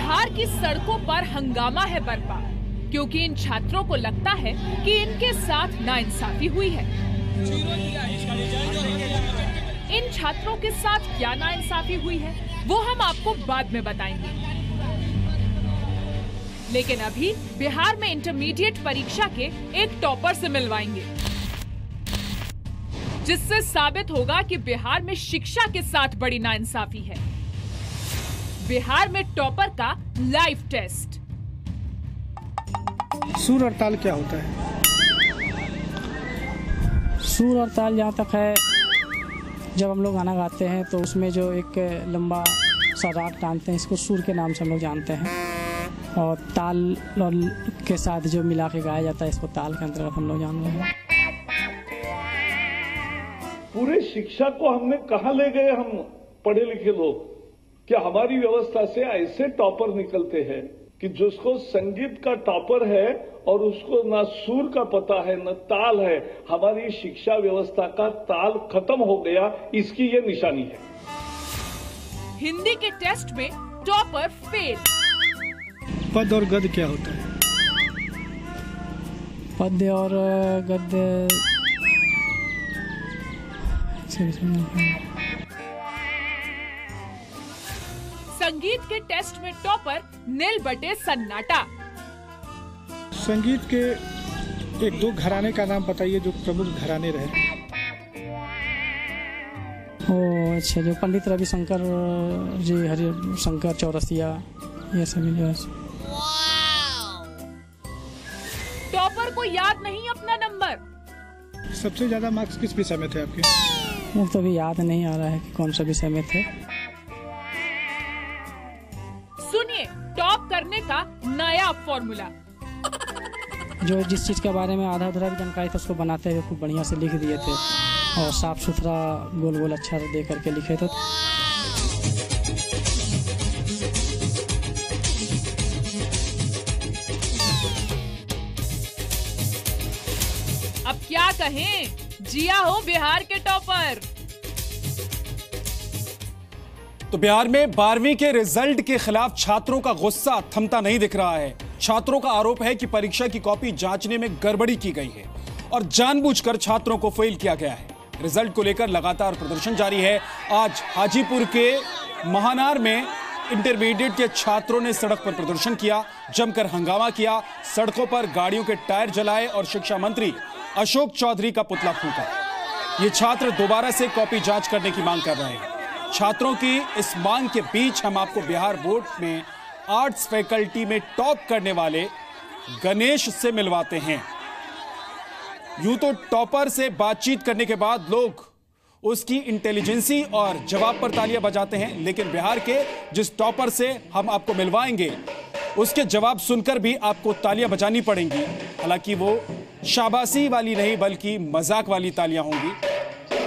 बिहार की सड़कों पर हंगामा है बरपा, क्योंकि इन छात्रों को लगता है कि इनके साथ नाइंसाफी हुई है। इन छात्रों के साथ क्या नाइंसाफी हुई है वो हम आपको बाद में बताएंगे, लेकिन अभी बिहार में इंटरमीडिएट परीक्षा के एक टॉपर से मिलवाएंगे, जिससे साबित होगा कि बिहार में शिक्षा के साथ बड़ी नाइंसाफी है। बिहार में टॉपर का लाइव टेस्ट। सुर और ताल क्या होता है? सुर और ताल जहाँ तक है, जब हम लोग गाना गाते हैं तो उसमें जो एक लंबा सा राग टानते हैं, इसको सुर के नाम से हम लोग जानते हैं, और ताल और के साथ जो मिला के गाया जाता है इसको ताल के अंतर्गत हम लोग जान रहे हैं। पूरे शिक्षा को हमने कहाँ ले गए हम पढ़े लिखे लोग? क्या हमारी व्यवस्था से ऐसे टॉपर निकलते हैं कि जिसको संगीत का टॉपर है और उसको ना सुर का पता है न ताल है। हमारी शिक्षा व्यवस्था का ताल खत्म हो गया, इसकी ये निशानी है। हिंदी के टेस्ट में टॉपर फेल। पद और गद्य क्या होता है? पद्य और गद्य संगीत के टेस्ट में टॉपर नील बटे सन्नाटा। संगीत के एक दो घराने का नाम बताइए जो प्रमुख घराने रहे। ओ अच्छा, जो पंडित रविशंकर जी, हरि शंकर चौरसिया, ये सभी जो। टॉपर को याद नहीं अपना नंबर। सबसे ज्यादा मार्क्स किस विषय में थे आपके? मुझे तो अभी याद नहीं आ रहा है कि कौन सा विषय में थे। सुनिए टॉप करने का नया फॉर्मूला। जो जिस चीज के बारे में आधा अधूरा भी जानकारी था उसको बनाते हुए खूब बढ़िया से लिख दिए थे, और साफ सुथरा गोल गोल अच्छा दे करके लिखे थे। अब क्या कहें, जिया हो बिहार के टॉपर। तो बिहार में 12वीं के रिजल्ट के खिलाफ छात्रों का गुस्सा थमता नहीं दिख रहा है। छात्रों का आरोप है कि परीक्षा की कॉपी जांचने में गड़बड़ी की गई है और जानबूझकर छात्रों को फेल किया गया है। रिजल्ट को लेकर लगातार प्रदर्शन जारी है। आज हाजीपुर के महानार में इंटरमीडिएट के छात्रों ने सड़क पर प्रदर्शन किया, जमकर हंगामा किया, सड़कों पर गाड़ियों के टायर जलाए और शिक्षा मंत्री अशोक चौधरी का पुतला फूंका। ये छात्र दोबारा से कॉपी जांच करने की मांग कर रहे हैं। छात्रों की इस मांग के बीच हम आपको बिहार बोर्ड में आर्ट्स फैकल्टी में टॉप करने वाले गणेश से मिलवाते हैं। यूं तो टॉपर से बातचीत करने के बाद लोग उसकी इंटेलिजेंसी और जवाब पर तालियां बजाते हैं, लेकिन बिहार के जिस टॉपर से हम आपको मिलवाएंगे उसके जवाब सुनकर भी आपको तालियां बजानी पड़ेंगी। हालांकि वो शाबाशी वाली नहीं बल्कि मजाक वाली तालियां होंगी।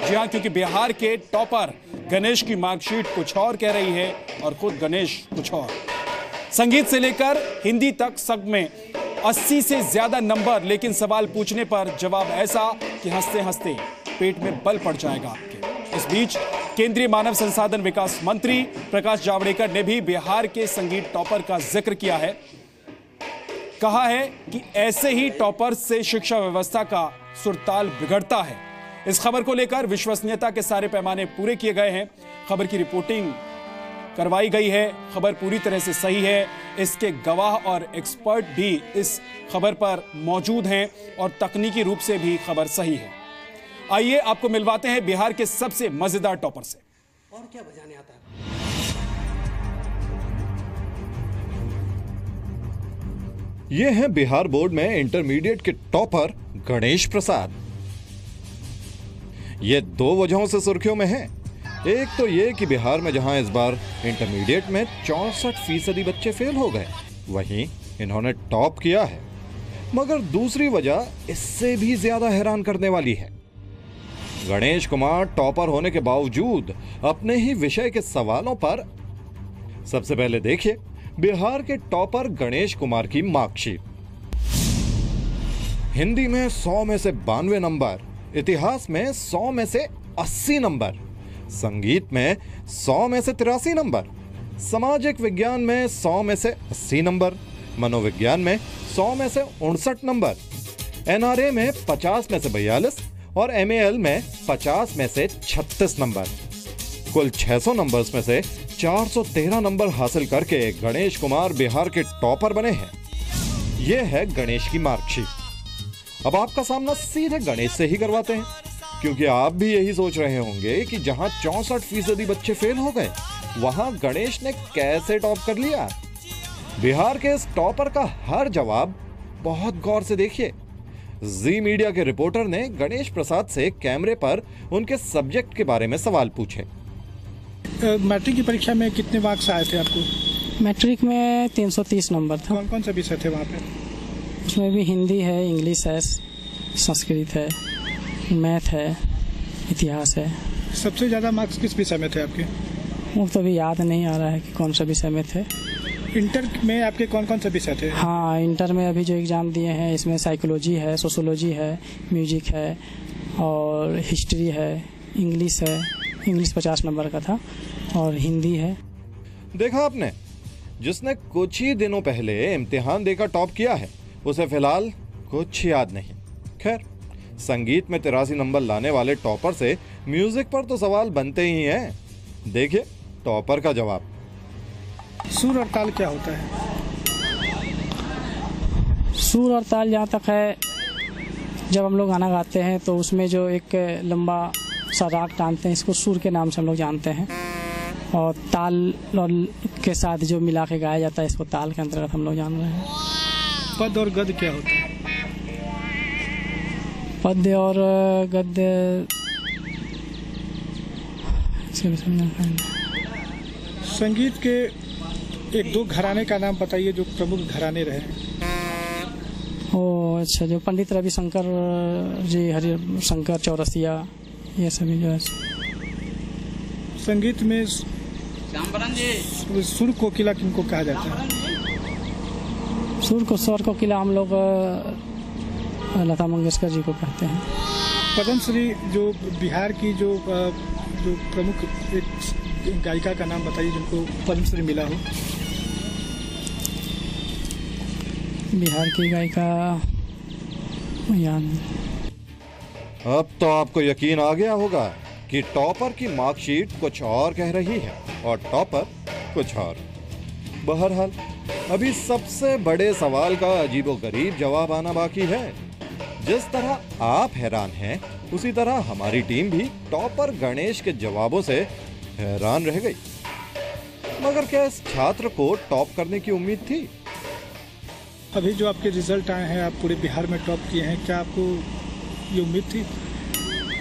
जी हां, क्योंकि बिहार के टॉपर गणेश की मार्कशीट कुछ और कह रही है और खुद गणेश कुछ और। संगीत से लेकर हिंदी तक सब में 80 से ज्यादा नंबर, लेकिन सवाल पूछने पर जवाब ऐसा कि हंसते हंसते पेट में बल पड़ जाएगा आपके। इस बीच केंद्रीय मानव संसाधन विकास मंत्री प्रकाश जावड़ेकर ने भी बिहार के संगीत टॉपर का जिक्र किया है। कहा है कि ऐसे ही टॉपर से शिक्षा व्यवस्था का सुरताल बिगड़ता है। इस खबर को लेकर विश्वसनीयता के सारे पैमाने पूरे किए गए हैं। खबर की रिपोर्टिंग करवाई गई है, खबर पूरी तरह से सही है। इसके गवाह और एक्सपर्ट भी इस खबर पर मौजूद हैं और तकनीकी रूप से भी खबर सही है। आइए आपको मिलवाते हैं बिहार के सबसे मजेदार टॉपर से। और क्या बजाने आता है? ये हैं बिहार बोर्ड में इंटरमीडिएट के टॉपर गणेश प्रसाद। ये दो वजहों से सुर्खियों में हैं। एक तो ये कि बिहार में जहां इस बार इंटरमीडिएट में 64% बच्चे फेल हो गए, वहीं इन्होंने टॉप किया है। मगर दूसरी वजह इससे भी ज्यादा हैरान करने वाली है। गणेश कुमार टॉपर होने के बावजूद अपने ही विषय के सवालों पर सबसे पहले देखिए बिहार के टॉपर गणेश कुमार की मार्कशीट। हिंदी में 100 में से 92 नंबर, इतिहास में 100 में से 80 नंबर, संगीत में 100 में से 83 नंबर, सामाजिक विज्ञान में 100 में से 80 नंबर, मनोविज्ञान में 100 में से 59 नंबर, एनआरए में 50 में से 42 और एमएएल में 50 में से 36 नंबर। कुल 600 नंबर्स में से 413 नंबर हासिल करके गणेश कुमार बिहार के टॉपर बने हैं। यह है गणेश की मार्कशीट। अब आपका सामना सीधे गणेश से ही करवाते हैं, क्योंकि आप भी यही सोच रहे होंगे कि जहां 64% बच्चे फेल हो गए, वहां गणेश ने कैसे टॉप कर लिया। बिहार के इस टॉपर का हर जवाब बहुत गौर से देखिए। जी मीडिया के रिपोर्टर ने गणेश प्रसाद से कैमरे पर उनके सब्जेक्ट के बारे में सवाल पूछे। मैट्रिक की परीक्षा में कितने मार्क्स आए थे आपको? मैट्रिक में 330 नंबर था। कौन कौन से विषय थे वहाँ पे? उसमें भी हिंदी है, इंग्लिश है, संस्कृत है, मैथ है, इतिहास है। सबसे ज़्यादा मार्क्स किस विषय में थे आपके? वो तो अभी याद नहीं आ रहा है कि कौन सा विषय में थे। इंटर में आपके कौन कौन से विषय थे? हाँ, इंटर में अभी जो एग्ज़ाम दिए हैं इसमें साइकोलॉजी है, सोशोलॉजी है, म्यूजिक है और हिस्ट्री है, इंग्लिश है। इंग्लिश 50 नंबर का था और हिंदी है। देखा आपने, जिसने कुछ ही दिनों पहले इम्तिहान देकर टॉप किया है, उसे फिलहाल कुछ याद नहीं। खैर, संगीत में 83 नंबर लाने वाले टॉपर से म्यूजिक पर तो सवाल बनते ही हैं। देखिए टॉपर का जवाब। सुर और ताल क्या होता है? सुर और ताल जहाँ तक है, जब हम लोग गाना गाते हैं तो उसमें जो एक लंबा सा राग टानते हैं, इसको सुर के नाम से हम लोग जानते हैं। और ताल और के साथ जो मिला के गाया जाता है, इसको ताल के अंतर्गत हम लोग जान रहे हैं। पद और गद्य क्या होता है? पद्य और गद्य संगीत के एक दो घराने का नाम बताइए जो प्रमुख घराने रहे। ओ अच्छा, जो पंडित रविशंकर जी, हरिशंकर चौरसिया, ये सभी जो है। संगीत में सुर कोकिला किनको कहा जाता है? स्वर कोकिला हम लोग लता मंगेशकर जी को कहते हैं। पद्मश्री जो बिहार की जो प्रमुख एक गायिका का नाम बताइए जिनको पद्मश्री मिला हो। बिहार की गायिका याद। अब तो आपको यकीन आ गया होगा कि टॉपर की मार्कशीट कुछ और कह रही है और टॉपर कुछ और। बहरहाल अभी सबसे बड़े सवाल का अजीबोगरीब जवाब आना बाकी है। जिस तरह आप हैरान हैं, उसी तरह हमारी टीम भी टॉपर गणेश के जवाबों से हैरान रह गई। मगर क्या इस छात्र को टॉप करने की उम्मीद थी? अभी जो आपके रिजल्ट आए हैं, आप पूरे बिहार में टॉप किए हैं, क्या आपको ये उम्मीद थी?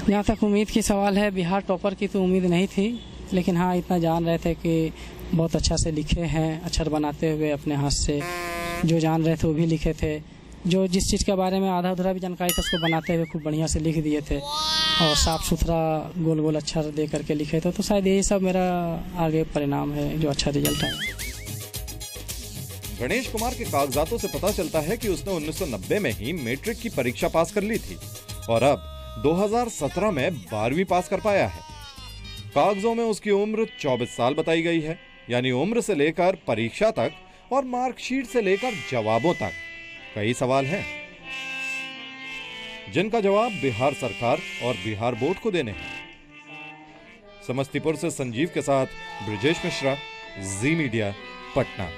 जहाँ तक उम्मीद की सवाल है, बिहार टॉपर की तो उम्मीद नहीं थी, लेकिन हाँ इतना जान रहे थे कि बहुत अच्छा से लिखे हैं, अक्षर बनाते हुए अपने हाथ से। जो जान रहे थे वो भी लिखे थे, जो जिस चीज़ के बारे में आधा अधूरा भी जानकारी था उसको बनाते हुए खूब बढ़िया से लिख दिए थे और साफ़ सुथरा गोल गोल अक्षर दे करके लिखे थे। तो शायद यही सब मेरा आगे परिणाम है जो अच्छा रिजल्ट है। गणेश कुमार के कागजातों से पता चलता है कि उसने 1990 में ही मैट्रिक की परीक्षा पास कर ली थी और अब 2017 में 12वीं पास कर पाया है। कागजों में उसकी उम्र 24 साल बताई गई है, यानी उम्र से लेकर परीक्षा तक और मार्कशीट से लेकर जवाबों तक कई सवाल हैं, जिनका जवाब बिहार सरकार और बिहार बोर्ड को देने हैं। समस्तीपुर से संजीव के साथ ब्रिजेश मिश्रा, जी मीडिया, पटना।